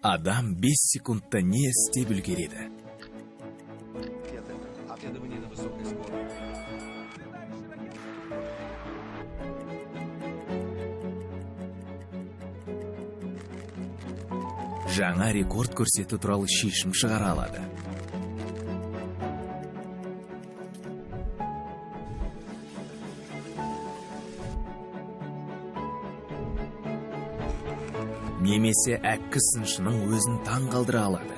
Адам 5 секундта не істеп үлгереді? Обследование на высокой скорости. Жаңа рекорд көрсету туралы шешім шығара алады. Немесе әккі сыншының өзін таң қалдыра алады.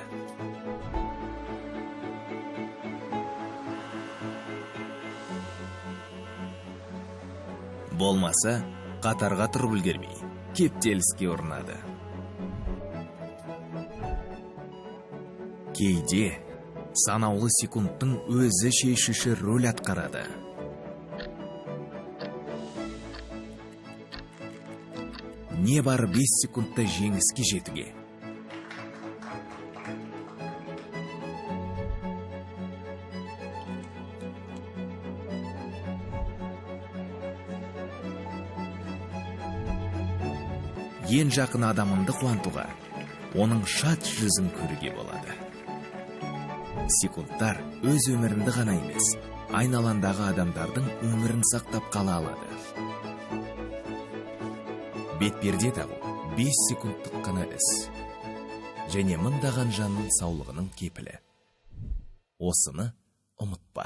Болмаса, қатарға тұрып үлгермей, кептеліске ұрынады. Кейде санаулы секундтың өзі шешуші рөл атқарады. Не бар 5 секундта жеңіске жетуге? Ең жақын адамыңды қуантуға, оның шат жүзін көруге болады. Секундтар өз өміріңді ғана емес, айналандағы адамдардың өмірін сақтап қала алады. Бетперде тағу 5 секундтық қана іс, және мыңдаған жанның саулығының кепілі. Осыны ұмытпа.